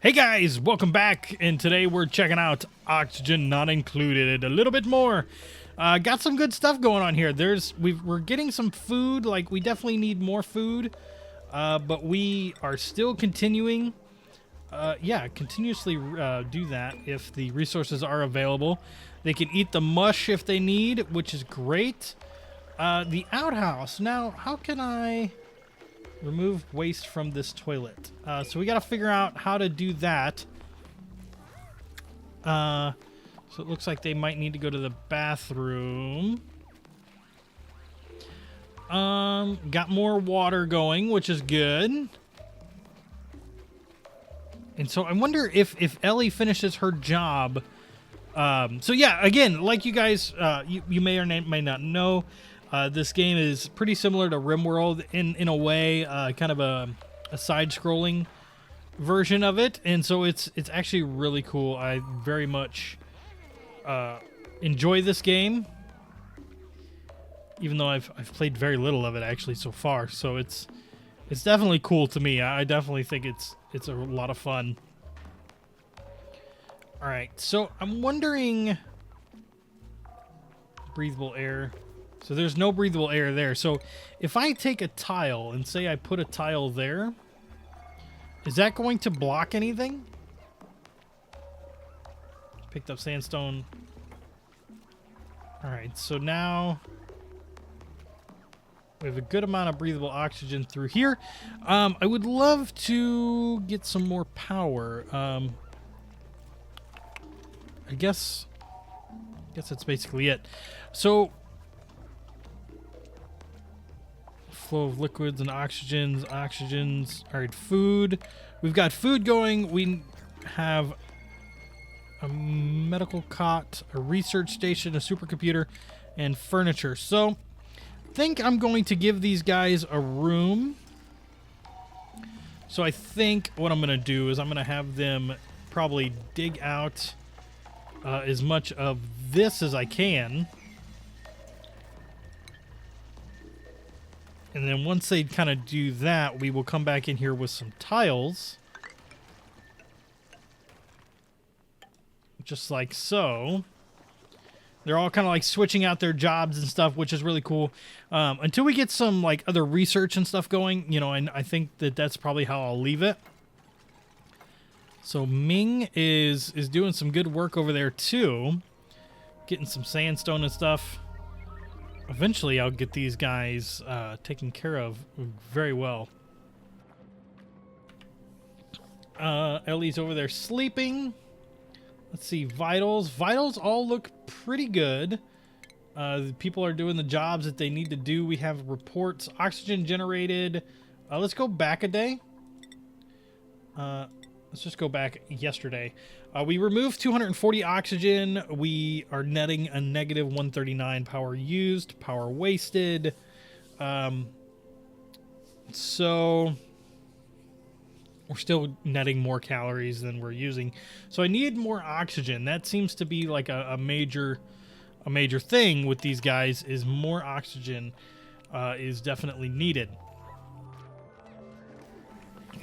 Hey guys, welcome back, and today we're checking out Oxygen Not Included a little bit more. Got some good stuff going on here. We're getting some food, like we definitely need more food, but we are still continuing, continuously do that if the resources are available. They can eat the mush if they need, which is great. The outhouse, now how can I remove waste from this toilet? So we got to figure out how to do that. So it looks like they might need to go to the bathroom. Got more water going, which is good. And so I wonder if Ellie finishes her job. So yeah, again, like you guys, you may or may not know, this game is pretty similar to RimWorld in a way, kind of a side-scrolling version of it, and so it's actually really cool. I very much enjoy this game, even though I've played very little of it actually so far. So it's definitely cool to me. I definitely think it's a lot of fun. All right, so I'm wondering, breathable air. So there's no breathable air there. So if I take a tile and say I put a tile there, is that going to block anything? Picked up sandstone. All right, so now we have a good amount of breathable oxygen through here. I would love to get some more power. I guess that's basically it. So flow of liquids and oxygens. All right, food. We've got food going. We have a medical cot, a research station, a supercomputer, and furniture. So I think I'm going to give these guys a room. So I think what I'm going to do is I'm going to have them probably dig out as much of this as I can. And then once they kind of do that, we will come back in here with some tiles. Just like so. They're all kind of like switching out their jobs and stuff, which is really cool. Until we get some like other research and stuff going, you know, and I think that's probably how I'll leave it. So Ming is doing some good work over there too. Getting some sandstone and stuff. Eventually, I'll get these guys taken care of very well. Ellie's over there sleeping. Let's see, vitals. Vitals all look pretty good. The people are doing the jobs that they need to do. We have reports. Oxygen generated. Let's go back a day. Let's just go back yesterday. We removed 240 oxygen. We are netting a negative 139 power used, power wasted. So we're still netting more calories than we're using. So I need more oxygen. That seems to be like a major thing with these guys, is more oxygen is definitely needed.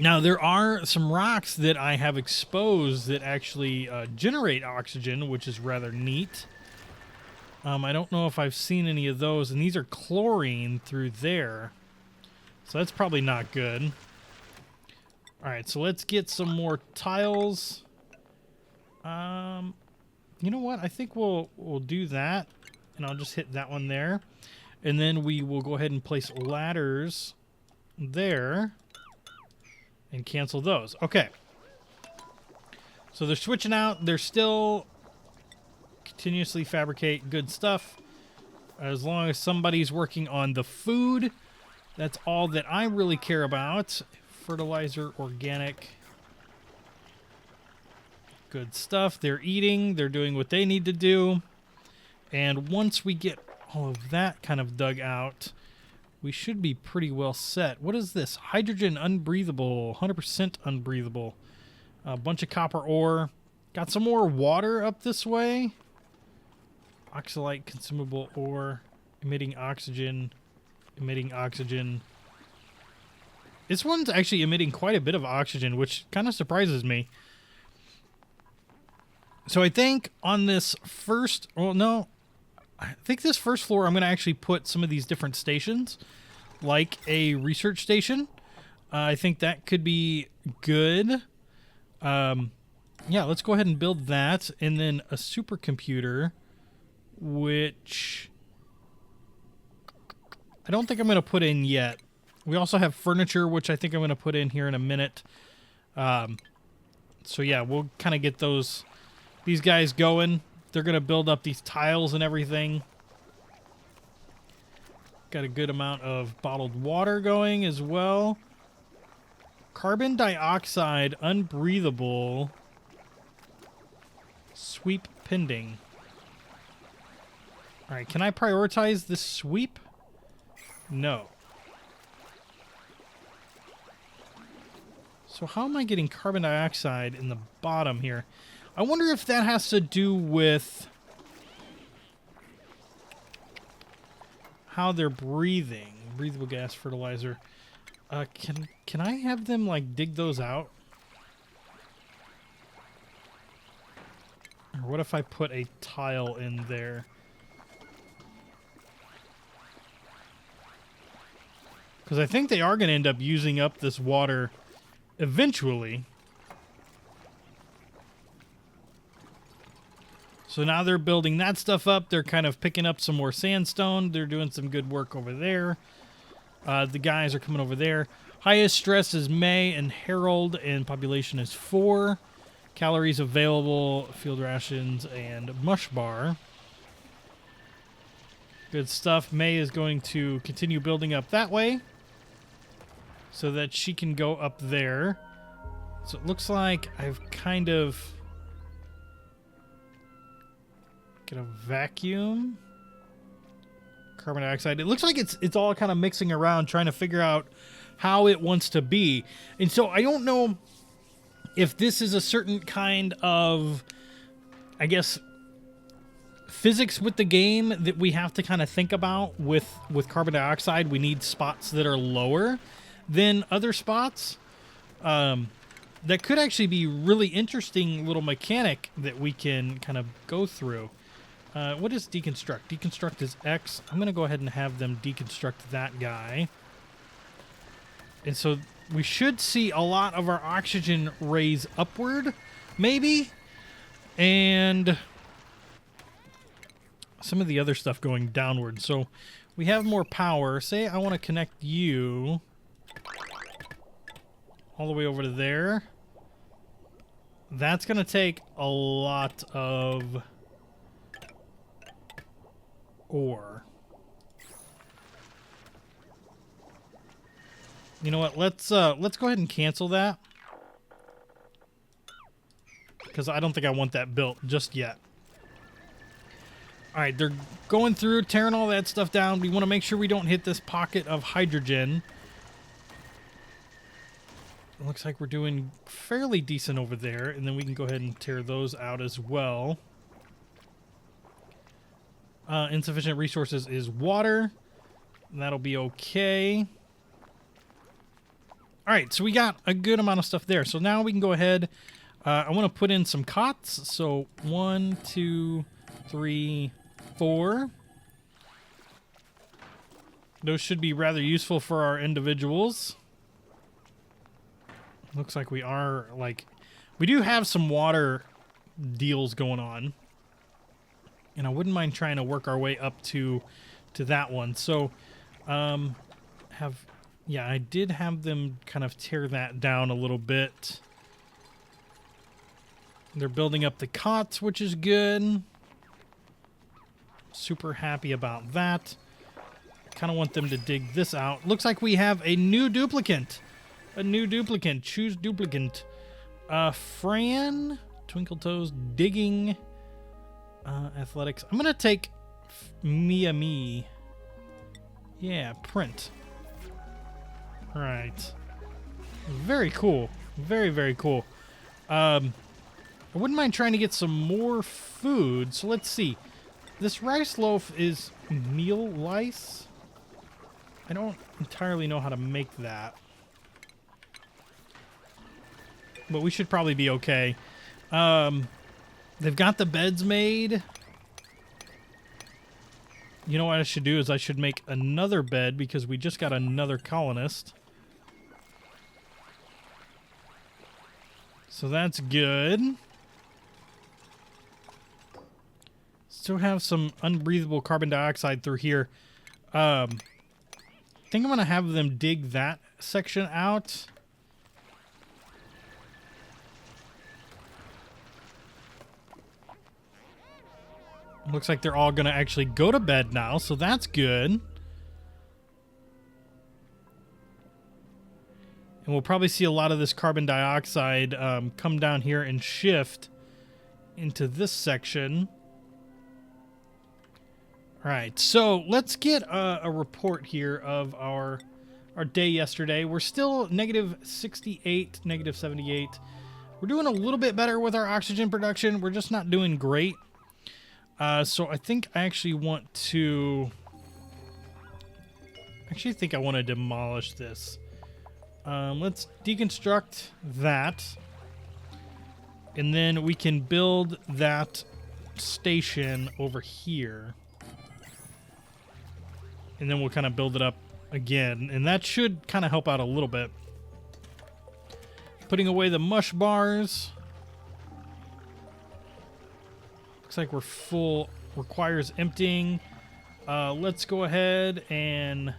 Now, there are some rocks that I have exposed that actually generate oxygen, which is rather neat. I don't know if I've seen any of those, and these are chlorine through there. So that's probably not good. All right, so let's get some more tiles. You know what? I think we'll do that, and I'll just hit that one there. And then we will go ahead and place ladders there. And cancel those. Okay. So they're switching out. They're still continuously fabricate good stuff. As long as somebody's working on the food, that's all that I really care about. Fertilizer, organic. Good stuff. They're eating. They're doing what they need to do. And once we get all of that kind of dug out, we should be pretty well set. What is this? Hydrogen unbreathable. 100% unbreathable. A bunch of copper ore. Got some more water up this way. Oxalite consumable ore. Emitting oxygen. Emitting oxygen. This one's actually emitting quite a bit of oxygen, which kind of surprises me. So I think on this first... Well, no. I think this first floor I'm going to actually put some of these different stations, like a research station. I think that could be good. Yeah, let's go ahead and build that. And then a supercomputer, which I don't think I'm going to put in yet. We also have furniture, which I think I'm going to put in here in a minute. So yeah, we'll kind of get these guys going. They're going to build up these tiles and everything. Got a good amount of bottled water going as well. Carbon dioxide, unbreathable. Sweep pending. All right, can I prioritize this sweep? No. So how am I getting carbon dioxide in the bottom here? I wonder if that has to do with how they're breathing. Breathable gas fertilizer. Can I have them like dig those out? Or what if I put a tile in there? Because I think they are going to end up using up this water eventually. So now they're building that stuff up. They're kind of picking up some more sandstone. They're doing some good work over there. The guys are coming over there. Highest stress is May and Harold, and population is 4. Calories available, field rations, and mush bar. Good stuff. May is going to continue building up that way so that she can go up there. So it looks like I've kind of got a vacuum. Carbon dioxide. It looks like it's all kind of mixing around, trying to figure out how it wants to be. And so I don't know if this is a certain kind of, I guess, physics with the game that we have to kind of think about with carbon dioxide. We need spots that are lower than other spots. That could actually be really interesting little mechanic that we can kind of go through. What is deconstruct? Deconstruct is X. I'm going to go ahead and have them deconstruct that guy. And so we should see a lot of our oxygen raise upward, maybe. And some of the other stuff going downward. So we have more power. Say I want to connect you all the way over to there. That's going to take a lot of ore. You know what? Let's go ahead and cancel that, because I don't think I want that built just yet. All right, they're going through, tearing all that stuff down. We want to make sure we don't hit this pocket of hydrogen. It looks like we're doing fairly decent over there, and then we can go ahead and tear those out as well. Insufficient resources is water. That'll be okay. All right, so we got a good amount of stuff there. So now we can go ahead. I want to put in some cots. So 1, 2, 3, 4. Those should be rather useful for our individuals. Looks like we are, like, we do have some water deals going on. And I wouldn't mind trying to work our way up to that one. So, yeah, I did have them kind of tear that down a little bit. They're building up the cots, which is good. Super happy about that. Kind of want them to dig this out. Looks like we have a new duplicant. A new duplicant. Choose duplicant. Fran, Twinkle Toes, digging, athletics. I'm going to take Me. Yeah, print. All right. Very cool. Very, very cool. I wouldn't mind trying to get some more food. So let's see. This rice loaf is meal lice. I don't entirely know how to make that. but we should probably be okay. They've got the beds made. You know what I should do is I should make another bed because we just got another colonist. So that's good. Still have some unbreathable carbon dioxide through here. I think I'm going to have them dig that section out. Looks like they're all going to actually go to bed now, so that's good. And we'll probably see a lot of this carbon dioxide come down here and shift into this section. All right, so let's get a report here of our day yesterday. We're still negative 68, negative 78. We're doing a little bit better with our oxygen production. We're just not doing great. So I think I actually want to... I want to demolish this. Let's deconstruct that. And then we can build that station over here. And then we'll kind of build it up again. And that should kind of help out a little bit. Putting away the mush bars. Looks like we're full. Requires emptying. Let's go ahead and...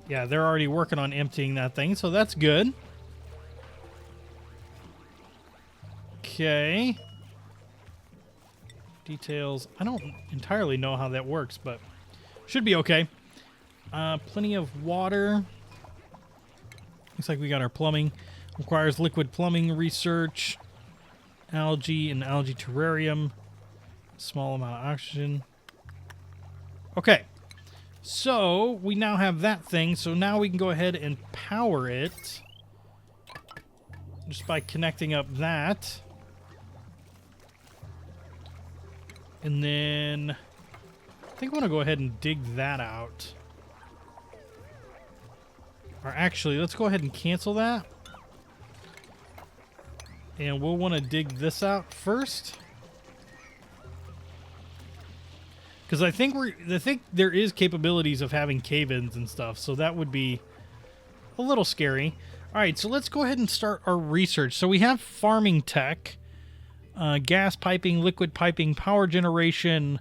Yeah, they're already working on emptying that thing, so that's good. Okay. Details. I don't entirely know how that works, but should be okay. Plenty of water. Looks like we got our plumbing. Requires liquid plumbing research. Algae and algae terrarium. Small amount of oxygen. Okay. So we now have that thing. So now we can go ahead and power it. Just by connecting up that. And then I think I want to go ahead and dig that out. Or actually, let's go ahead and cancel that. And we'll want to dig this out first. Because I think there is capabilities of having cave-ins and stuff, so that would be a little scary. All right, so let's go ahead and start our research. So we have farming tech, gas piping, liquid piping, power generation.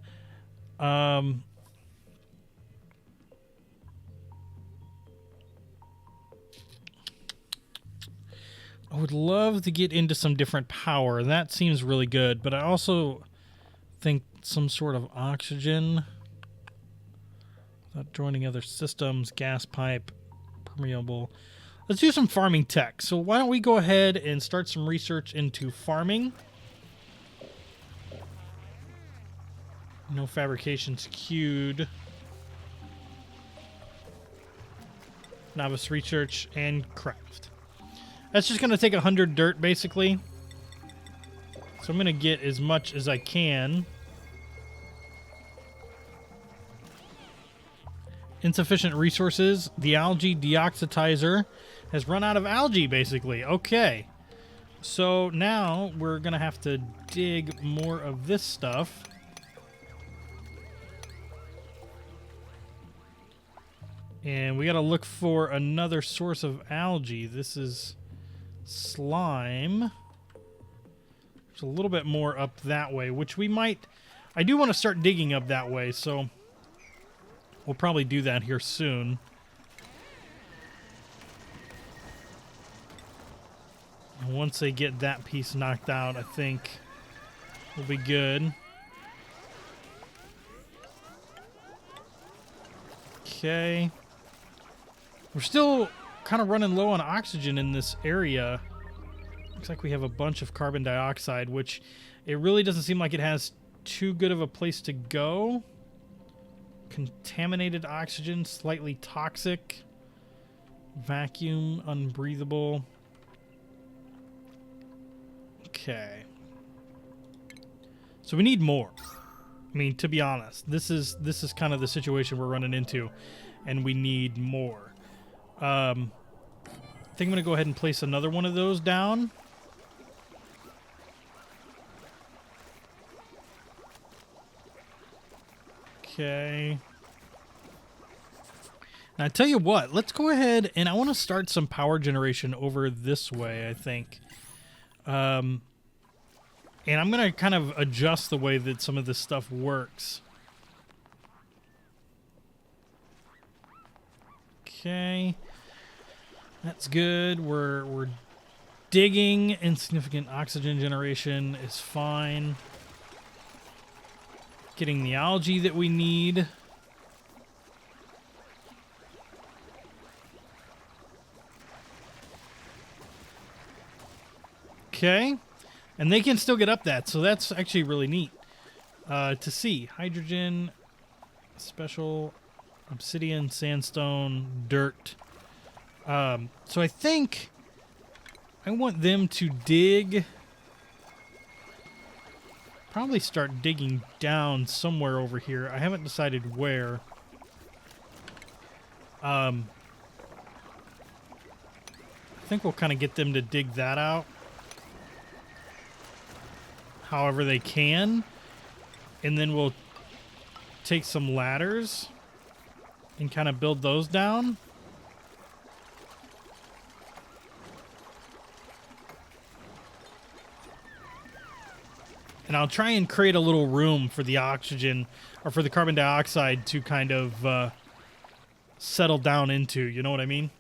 I would love to get into some different power. That seems really good, but I also think some sort of oxygen without joining other systems, gas pipe, permeable. Let's do some farming tech. So why don't we go ahead and start some research into farming. No fabrications queued. Novice research and craft. That's just going to take 100 dirt, basically. So I'm going to get as much as I can. Insufficient resources. The algae deoxitizer has run out of algae, basically. Okay. So now we're going to have to dig more of this stuff. And we got to look for another source of algae. This is slime. There's a little bit more up that way, which we might... I do want to start digging up that way, so we'll probably do that here soon. And once they get that piece knocked out, I think we'll be good. Okay. We're still kind of running low on oxygen in this area. Looks like we have a bunch of carbon dioxide, which it really doesn't seem like it has too good of a place to go. Contaminated oxygen, slightly toxic. Vacuum, unbreathable. Okay. So we need more. I mean, to be honest, this is kind of the situation we're running into, and we need more. think I'm going to go ahead and place another one of those down. Okay. Now, I tell you what, let's go ahead and I want to start some power generation over this way, I think. And I'm going to kind of adjust the way that some of this stuff works. Okay. That's good. We're digging. Insignificant oxygen generation is fine. Getting the algae that we need. Okay. And they can still get up that, so that's actually really neat to see. Hydrogen, special, obsidian, sandstone, dirt. So I think I want them to dig... Probably start digging down somewhere over here. I haven't decided where. I think we'll kind of get them to dig that out however they can. And then we'll take some ladders and kind of build those down. And I'll try and create a little room for the oxygen, or for the carbon dioxide to kind of settle down into, you know what I mean?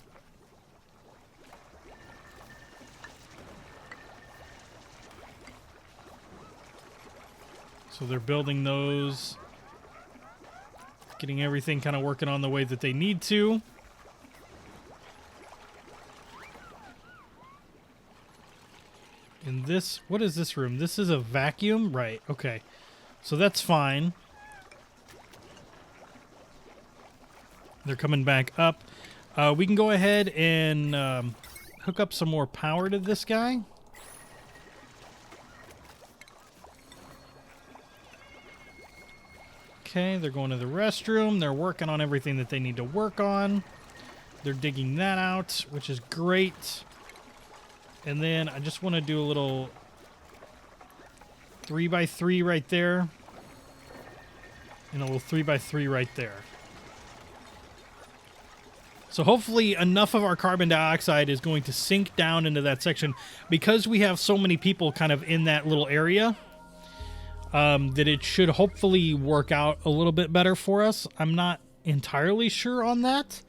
So they're building those, getting everything kind of working on the way that they need to. In this, what is this room? This is a vacuum? Right, okay. So that's fine. They're coming back up. We can go ahead and hook up some more power to this guy. Okay, they're going to the restroom. They're working on everything that they need to work on. They're digging that out, which is great. And then I just want to do a little 3x3 right there. And a little 3x3 right there. So hopefully enough of our carbon dioxide is going to sink down into that section, because we have so many people kind of in that little area, that it should hopefully work out a little bit better for us. I'm not entirely sure on that.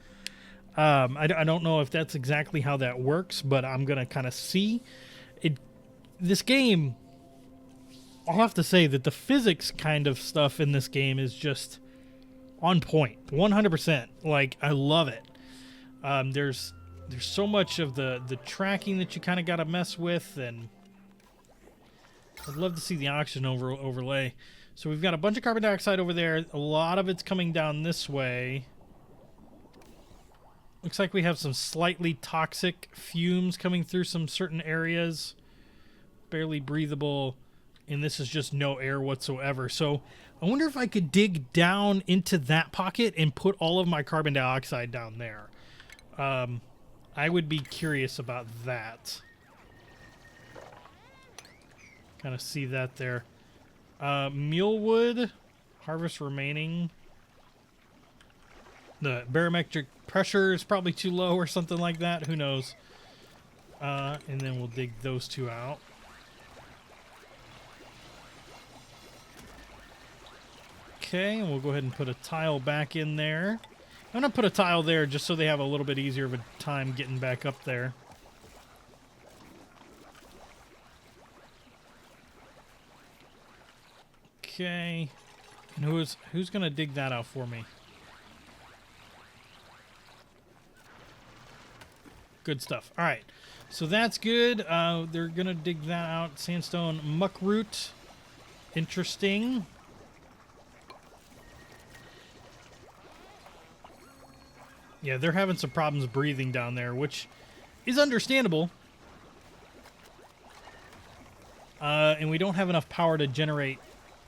I don't know if that's exactly how that works, but I'm going to kind of see. This game, I'll have to say that the physics kind of stuff in this game is just on point, 100%. Like, I love it. There's so much of the tracking that you kind of got to mess with, and I'd love to see the oxygen overlay. So we've got a bunch of carbon dioxide over there. A lot of it's coming down this way. Looks like we have some slightly toxic fumes coming through some certain areas. Barely breathable. And this is just no air whatsoever. So I wonder if I could dig down into that pocket and put all of my carbon dioxide down there. I would be curious about that. Kind of see that there. Mealwood. Harvest remaining. The barometric pressure is probably too low or something like that. Who knows? And then we'll dig those two out. Okay, and we'll go ahead and put a tile back in there. I'm going to put a tile there just so they have a little bit easier of a time getting back up there. Okay. And who's going to dig that out for me? Good stuff. All right. So that's good. They're going to dig that out. Sandstone muckroot. Interesting. Yeah, they're having some problems breathing down there, which is understandable. And we don't have enough power to generate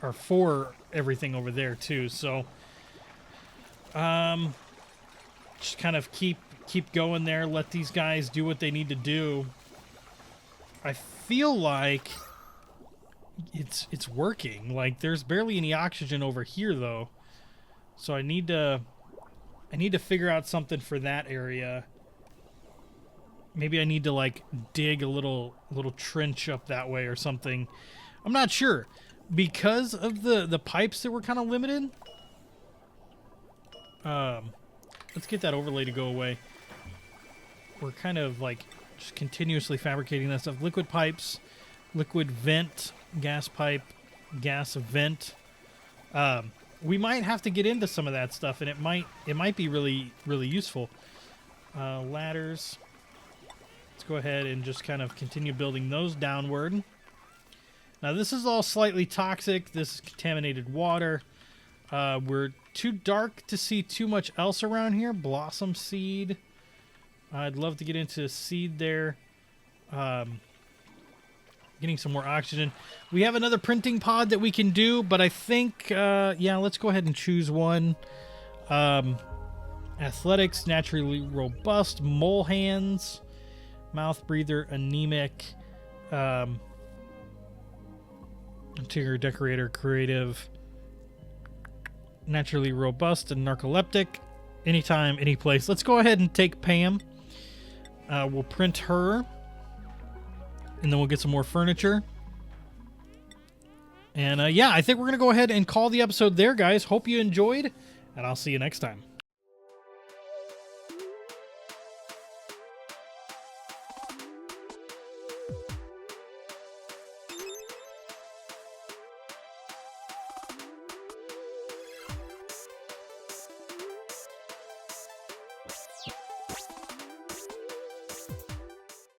or for everything over there too. So just kind of keep keep going there. Let these guys do what they need to do. I feel like it's working. Like there's barely any oxygen over here though, so I need to figure out something for that area. Maybe I need to like dig a little trench up that way or something. I'm not sure because of the pipes that were kind of limited. Let's get that overlay to go away. We're kind of like just continuously fabricating that stuff. Liquid pipes, liquid vent, gas pipe, gas vent. We might have to get into some of that stuff, and it might be really useful. Ladders. Let's go ahead and just kind of continue building those downward. Now this is all slightly toxic. This is contaminated water. We're too dark to see too much else around here. Blossom seed. I'd love to get into seed there. Getting some more oxygen. We have another printing pod that we can do, but I think, yeah, let's go ahead and choose one. Athletics, naturally robust, mole hands, mouth breather, anemic, interior decorator, creative, naturally robust, and narcoleptic. Anytime, any place. Let's go ahead and take Pam. We'll print her. And then we'll get some more furniture. And yeah, I think we're going to go ahead and call the episode there, guys. Hope you enjoyed, and I'll see you next time.